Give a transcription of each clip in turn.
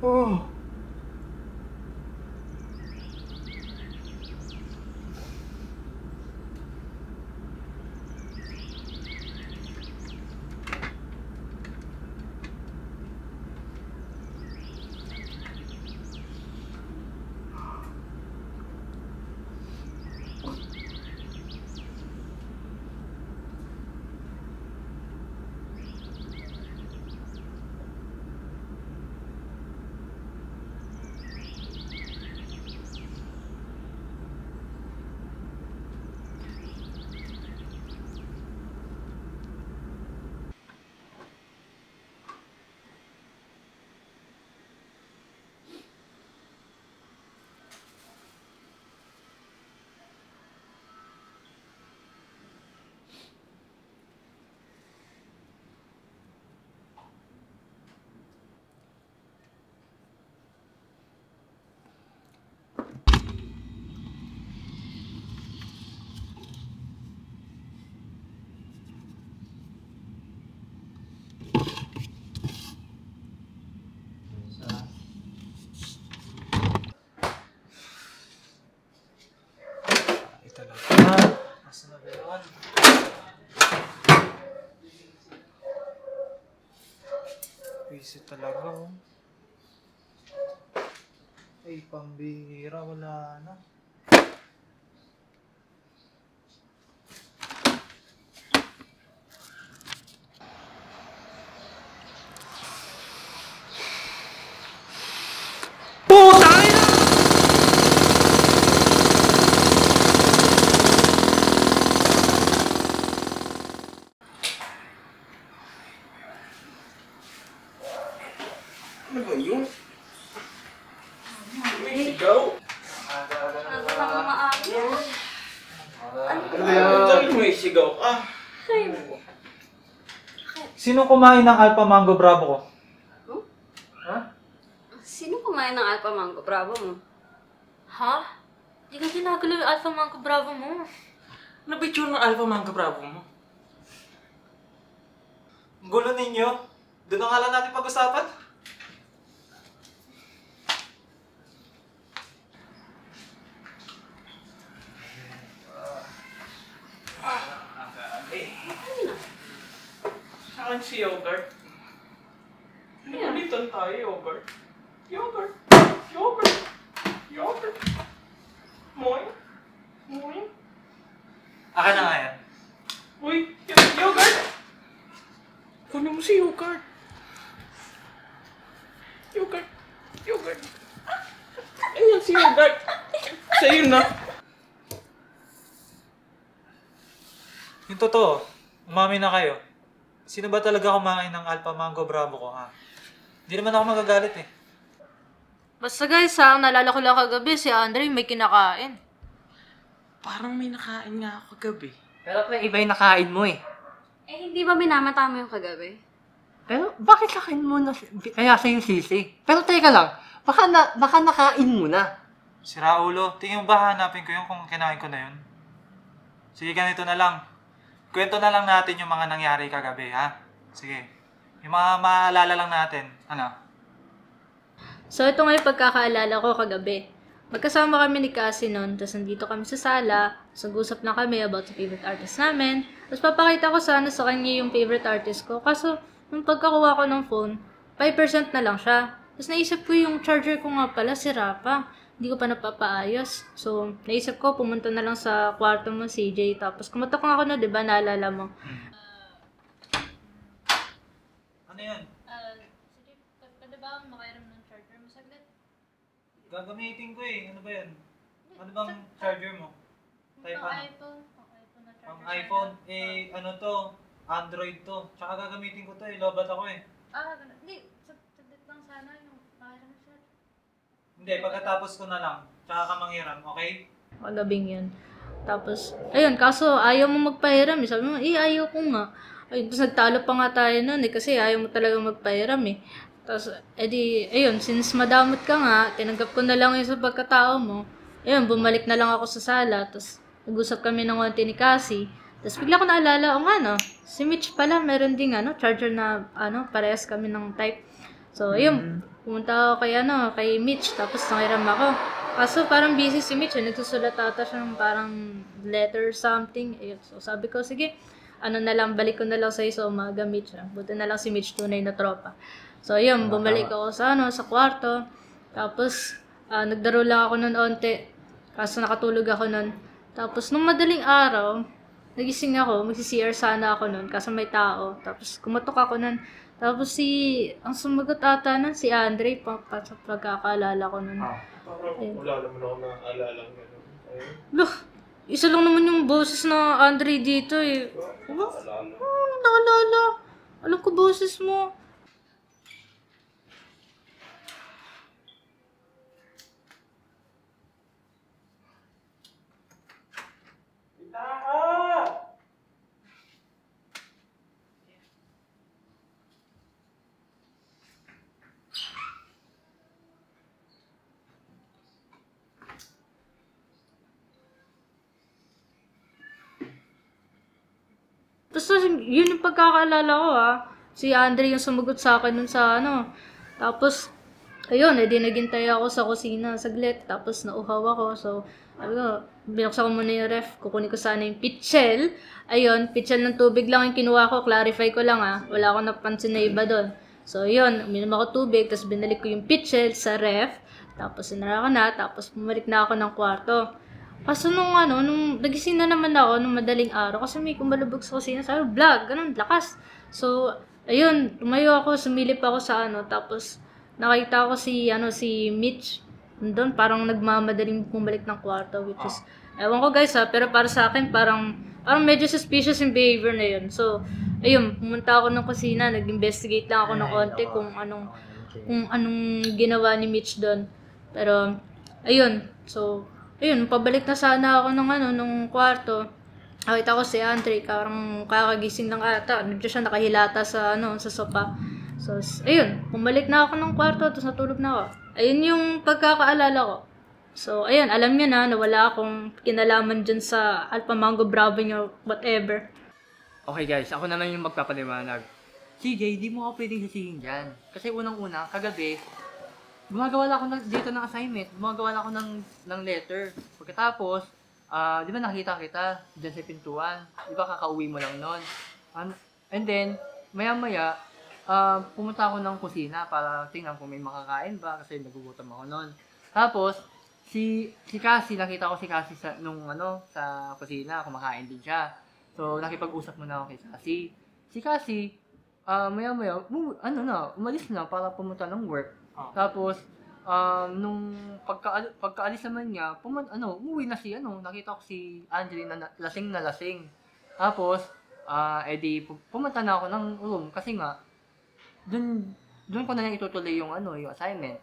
Oh. Asa na ba yun? Visit talaga, oh. Ay, pambihira. Wala na. Putang ina! Ano ba yun? May sigaw? Ano ka maaari? Ano ba yun? May sigaw ka? Sino kumain ng Alpha Mango Bravo ko? Huh? Ha? Sino kumain ng Alpha Mango Bravo mo? Ha? Di ka ginagalaw yung Alpha Mango Bravo mo. Ano ba yung ng Alpha Mango Bravo mo? Ang gulo ninyo. Doon na nga lang natin pag-usapan. Saan si Yogurt? Ulitan tayo, Yogurt. Yogurt. Yogurt. Yogurt. Moy. Moy. Akin na nga yan. Uy, Yogurt! Kunin mo si Yogurt. Yogurt. Yogurt. Ayan si Yogurt. Sa'yo na. Yung totoo, umami na kayo. Sino ba talaga kumain ng Alpha Mango Bravo ko, ha? Hindi naman ako magagalit, eh. Basta guys ha, naalala ko lang kagabi si Andre may kinakain. Parang may nakain nga ako kagabi. Pero may iba yung nakain mo eh. Eh, hindi ba minamata mo yung kagabi? Pero bakit sa akin mo na, kaya sa'yo sisi? Pero teka lang, baka nakain mo na. Si Raulo, tingin mo ba hanapin ko yun kung kinain ko na yun? Sige, ganito na lang. Kwento na lang natin yung mga nangyari kagabi, ha? Sige. Yung mga maaalala lang natin. Ano? So ito nga yung pagkakaalala ko kagabi. Magkasama kami ni Cassie noon, tapos nandito kami sa sala, nag-usap na kami about sa favorite artist namin. Tapos papakita ko sana sa kanya yung favorite artist ko. Kaso, nung pagkakuha ko ng phone, 5% na lang siya. Tapos naisip ko yung charger ko nga pala, sira pa. Hindi ko pa napapaayos. So, naisip ko, pumunta na lang sa kwarto mo, CJ. Tapos, kumatok nga ako na, di ba? Naalala mo. Ano yun? CJ, pwede ba makairam ng charger mo saglit? Gagamitin ko eh. Ano ba yun? Ano bang charger mo? Type ano? iPhone. iPhone na charger. Pang iPhone. Eh, ano to? Android to. Tsaka gagamitin ko to eh. Lobat ako eh. Ganun. Hindi, saglit lang sana yung makairam ng charger. Hindi, pagkatapos ko na lang. Tsaka ka manghiram, okay? Kagabing yun. Tapos, ayun, kaso ayaw mo magpahiram eh. Sabi mo, ayaw ko nga. Ayun, tapos nagtalo pa nga tayo nun eh, kasi ayaw mo talaga magpahiram eh. Tapos, edi, ayun, since madamot ka nga, tinanggap ko na lang yun sa pagkatao mo. Ayun, bumalik na lang ako sa sala. Tapos, nag-usap kami ng konti ni Cassie. Tapos, bigla ko naalala, o nga no, si Mitch pala, meron ding charger na, parehas kami ng type. So, ayun, pumunta ako kay Mitch. Tapos, nangiram ako. Kaso, parang busy si Mitch. Nagsusulat ata siya ng parang letter something. Ayun, so sabi ko, sige, balik ko na lang sa'yo sa umaga, Mitch. Buti na lang si Mitch, tunay na tropa. So, ayun, bumalik ako sa kwarto. Tapos, nagdaro lang ako nun onte. Kaso nakatulog ako nun. Tapos, nung madaling araw, nagising ako, magsi-CR sana ako nun, kaso may tao. Tapos, kumatok ako nun. Tapos, ang sumagot ata nun, si Andre, sa pagkakaalala ko nun. Parang wala naman ako naaalala ng gano'n. Loh, isa lang naman yung boses na Andre dito eh. Naalala. Alam ko boses mo. Basta yun yung pagkakaalala ko Si Andre yung sumagot sa akin nun sa Tapos, ayun, edi naghintay ako sa kusina saglit. Tapos nauhaw ako. So, binuksan ko muna yung ref. Kukunin ko sana yung pitchel. Ayun, pitchel ng tubig lang yung kinuha ko. Clarify ko lang Wala akong napansin na iba doon. So, yun, uminom ako tubig. Tapos binalik ko yung pitchel sa ref. Tapos sinara ko na. Tapos bumalik na ako ng kwarto. Kaso nung nagising na naman ako nung madaling araw kasi may kumalubog sa kusina, sabi, vlog, ganun, lakas. So, ayun, tumayo ako, sumilip ako sa tapos nakita ko si Mitch, doon, parang nagmamadaling bumalik ng kwarto, which is, ewan ko guys pero para sa akin, parang medyo suspicious yung behavior na yun. So, ayun, pumunta ako ng kusina, nag-investigate lang ako ng konti kung anong ginawa ni Mitch doon. Pero, ayun, so, ayun, pabalik na sana ako nung kwarto. Nakita ko si Andre, parang kakagising ng ata. Nandiyan siya nakahilata sa sopa. So, ayun, bumalik na ako ng kwarto, tapos natulog na ako. Ayun yung pagkakaalala ko. So, ayun, alam niyo na wala akong kinalaman dyan sa Alpha Mango Bravo nyo, whatever. Okay guys, ako naman yung magpapaliwanag. CJ, di mo ako pwedeng sisihin dyan. Kasi unang-una, kagabi, gumagawa lang ako dito ng assignment. Gumagawa lang ako ng letter. Pagkatapos, di ba nakita kita dyan sa pintuan? Di ba kakauwi mo lang nun? And then, maya-maya, pumunta ako ng kusina para tingnan kung may makakain ba kasi nagugutom ako nun. Tapos, si Cassie, nakita ko si Cassie sa kusina, kumakain din siya. So, nakipag-usap muna ako kay Cassie. Si Cassie, maya-maya, umalis na para pumunta ng work. Tapos, nung pagkaalis naman niya, umuwi na nakita ko si Andre na lasing. Tapos, edi, pumunta na ako ng room kasi nga, dun ko na itutuloy yung assignment.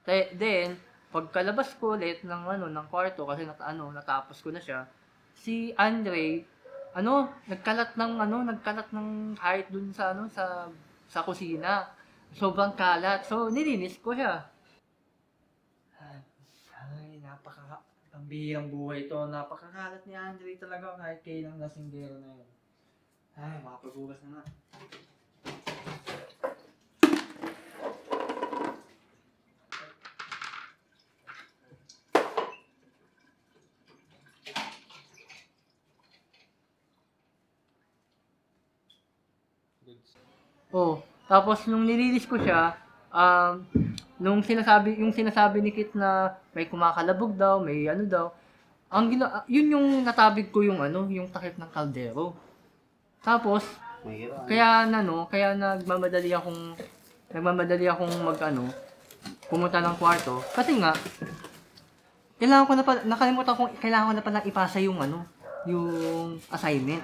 Then, pagkalabas ko ulit ng kwarto kasi natapos ko na siya, si Andre, nagkalat ng kahit dun sa kusina. Sobrang kalat. So, nilinis ko siya. Ay, pambihirang buhay to. Napakakalat ni Andre talaga kahit kailang lasinggero na yun. Ay, makapaghugas na nga. Tapos nung nililis ko siya, yung sinasabi ni Kit na may kumakalabog daw, may daw. Yun yung natabig ko yung takip ng kaldero. Tapos kaya nagmamadali akong pumunta ng kwarto kasi nga nakalimutan ko na pala ipasa yung assignment.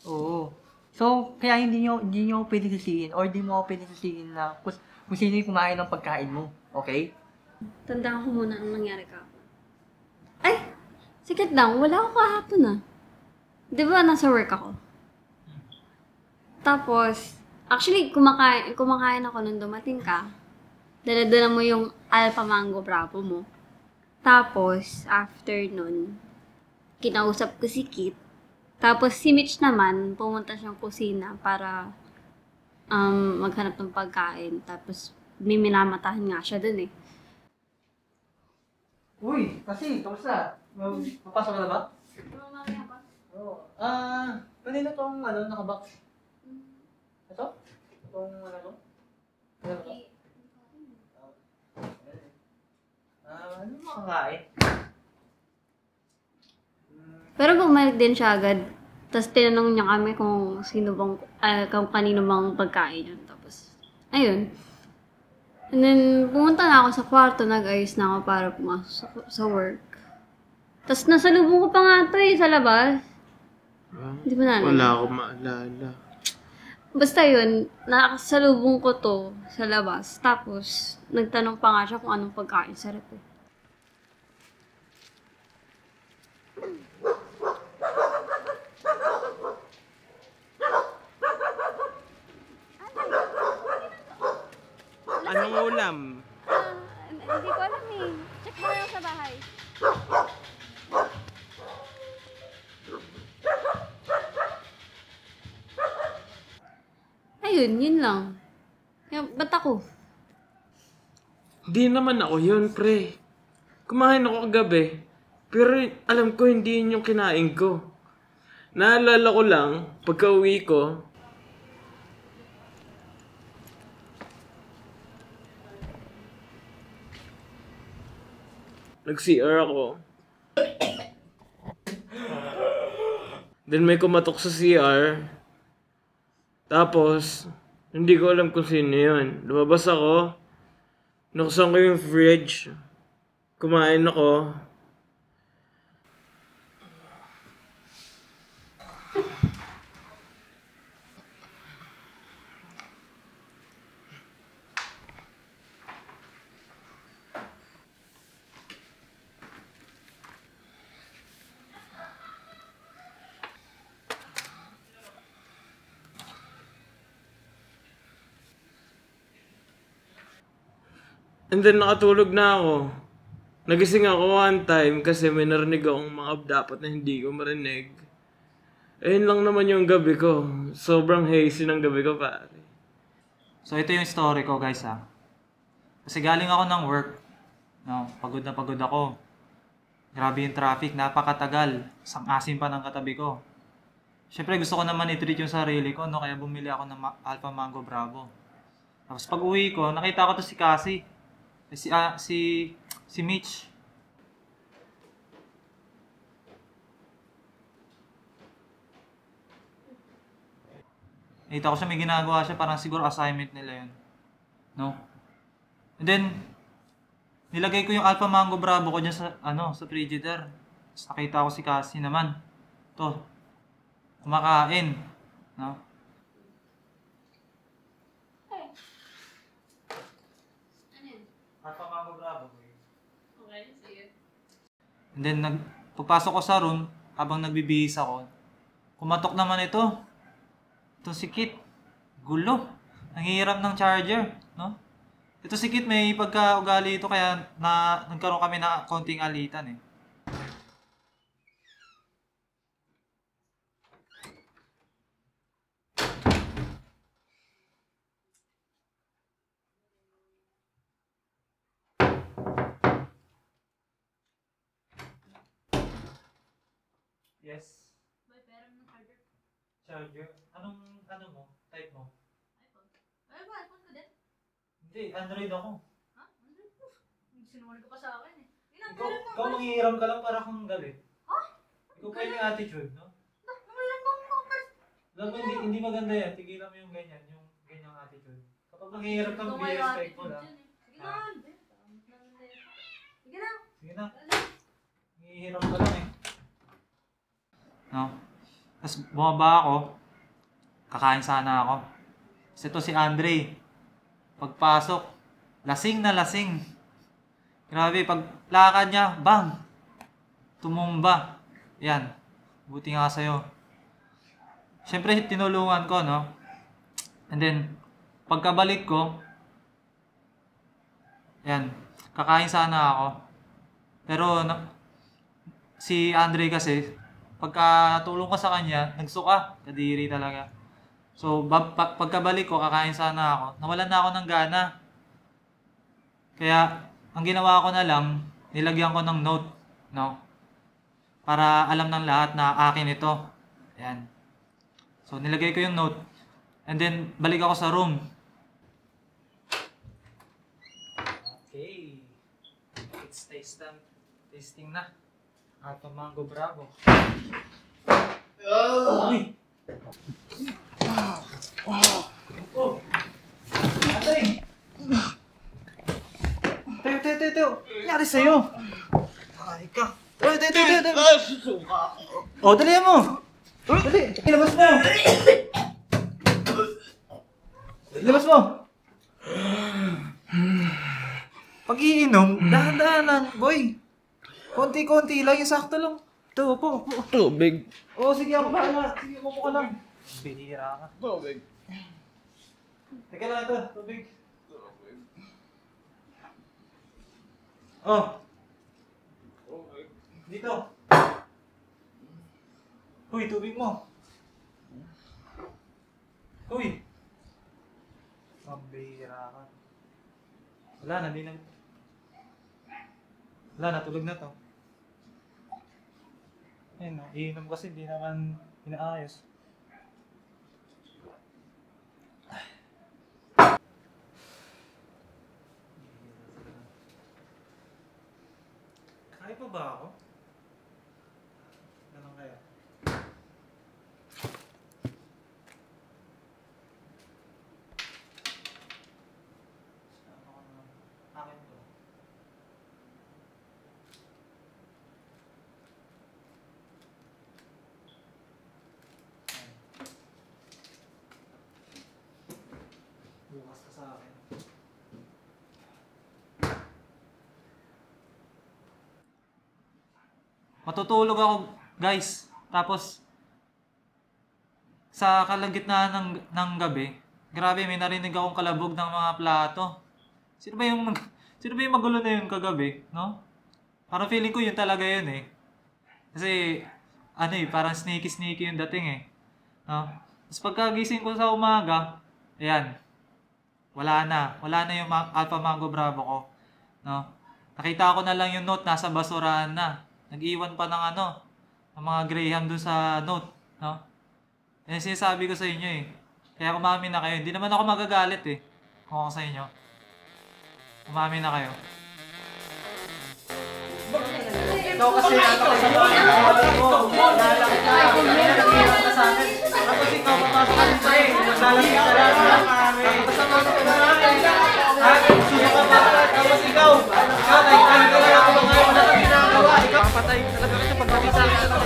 Oo. So, kaya hindi nyo pwede sisihin or di mo pwede sisihin na kung sino yung kumain ng pagkain mo. Okay? Tandaan ko muna ang nangyari kahapon. Ay! Sikat lang, wala ako kahapon Di ba nasa work ako? Tapos, actually, kumakain ako nung dumating ka. Dala-dala mo yung Alpha Mango Bravo mo. Tapos, after nun, kinausap ko si Kit. Tapos si Mitch naman, pumunta siyang kusina para maghanap ng pagkain. Tapos may minamatahan nga siya dun eh. Uy, kasi, kamusta? Papasok ka na ba? Oo. Kanina tong nakabox. Ito? Itong ano to? Ano to? Ano makakain? Pero bumalik din siya agad. Tapos tinanong niya kami kung kung kanino bang pagkain yun. Tapos, ayun. And then, pumunta na ako sa kwarto, nag-ayos na ako para pumasok sa work. Tapos nasalubong ko pa nga ito sa labas. Hindi ba naalala? Wala akong maalala. Basta yun, nakasalubong ko to sa labas. Tapos, nagtanong pa nga siya kung anong pagkain sa rep. Anong ulam? Hindi ko alam eh. Check mo na lang sa bahay. Ayun, yun lang. Kaya, ba't ako? Di naman ako yun, pre. Kumain ako kagabi. Pero alam ko hindi yun yung kinain ko. Naalala ko lang, pagka uwi ko, nag-CR ako. Then may kumatok sa CR. Tapos, hindi ko alam kung sino yun. Lumabas ako. Nakasang ko yung fridge. Kumain ako. And then nakatulog na ako. Nagising ako one time kasi may narinig akong mga dapat na hindi ko marinig. Ayun lang naman yung gabi ko. Sobrang hazy ng gabi ko, pare. So ito yung story ko guys ha. Kasi galing ako ng work. No, pagod na pagod ako. Grabe yung traffic, napakatagal. Sang-asim pa ng katabi ko. Siyempre gusto ko naman i-treat yung sarili ko, no? Kaya bumili ako ng Alpha Mango Bravo. Tapos pag uwi ko, nakita ko to si Cassie. Si Mitch. Nakita ko siya, may ginagawa siya, parang siguro assignment nila yun. No? And then, nilagay ko yung Alpha Mango Bravo ko dyan sa, sa frigidaire. Tapos nakita ko si Cassie naman. To, kumakain. No? Alpha Mango Bravo ko eh. Okay, sige. And then, pagpasok ko sa room, habang nagbibihis ako, kumatok naman ito. Ito si Kit. Gulo. Nanghihirap ng charger. No? Ito si Kit, may pagka-ugali ito, kaya nagkaroon kami na konting alitan eh. Yes. Boy, pera mo ng charger. Charger? Ano mo? Type mo? iPhone. Ay ba, iPhone ko din? Hindi, Android ako. Ha? Android ko. Sinungaling ka pa sa akin eh. Ikaw manghihiram ka lang para kang galit. Ha? Ikaw pa yung attitude, no? Namalang mo ako first. Alam mo, hindi maganda yan. Tigilan mo yung ganyan, yung ganyang attitude. Kapag manghihiram kang be respectful, ha? Sige na. Sige na. Sige na. Manghihiram ka lang eh. No? Tapos bumaba ako. Kakain sana ako. Kasi ito si Andre. Pagpasok, lasing na lasing. Grabe, paglakad niya, bang! Tumumba. Yan. Buti nga sa'yo. Siyempre, tinulungan ko, no? And then, pagkabalik ko, Ayan, kakain sana ako. Pero si Andre kasi, pagkatulong ko sa kanya, nagsuka. Kadiri talaga. So, pagkabalik ko, kakain sana ako. Nawalan na ako ng gana. Kaya, ang ginawa ko na lang, nilagyan ko ng note. No? Para alam ng lahat na akin ito. Ayan. So, nilagay ko yung note. And then, balik ako sa room. Okay. It's tasting na. Alpha Mango Bravo. Uy! Oh! Atay! Tayo! Nangyari sa'yo? Ay ka! Tayo! Oh, dali mo! Dali! Ilabas mo! Ilabas mo! Pag-iinom, dahan-dahanan, boy! Konti-konti lang, yung sakto lang. Ito, upo. Tubig. Oo, sige ako bahala. Sige, upo ka lang. Bihira ka. Tubig. Teka lang ito, tubig. Oh. Dito. Uy, tubig mo. Uy. Mabihira ka. Wala na, di na. Wala na, tulog na to. Ayun na, iinom kasi hindi naman inaayos. Kaya pa ba ako? Ganun kaya? Akin to. Bukas ka sa akin. Matutulog ako, guys. Tapos, sa kalagitnaan ng gabi, grabe, may narinig akong kalabog ng mga plato. Sino ba yung magulo na yun kagabi, no? Parang feeling ko yun talaga yun eh. Kasi, parang sneaky yung dating eh. No? Tapos pagkagising ko sa umaga, ayan, wala na yung Alpha Mango Bravo ko. No? Nakita ko na lang yung note, nasa basurahan na. Nag-iwan pa ng ng mga Graham dun sa note. No? Yan sinasabi ko sa inyo eh. Kaya umamin na kayo. Hindi naman ako magagalit eh. Kung ako sa inyo. Umamin na kayo. Ikaw kasi napakasama ko. Lalaki ka. Nangyayang ka sa akin. Tapos ikaw papasok ka dito eh. Naglalaki ka lang. Napakasama ko na namin. Sino ka ba? Tapos ikaw. Ikaw, naikali ka lang ako ngayon. Wala kang ginagawa. Ikaw, papatay talaga kasi pag nakita ka.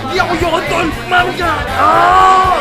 Hindi ako yun, tol! Mami ka! Ah!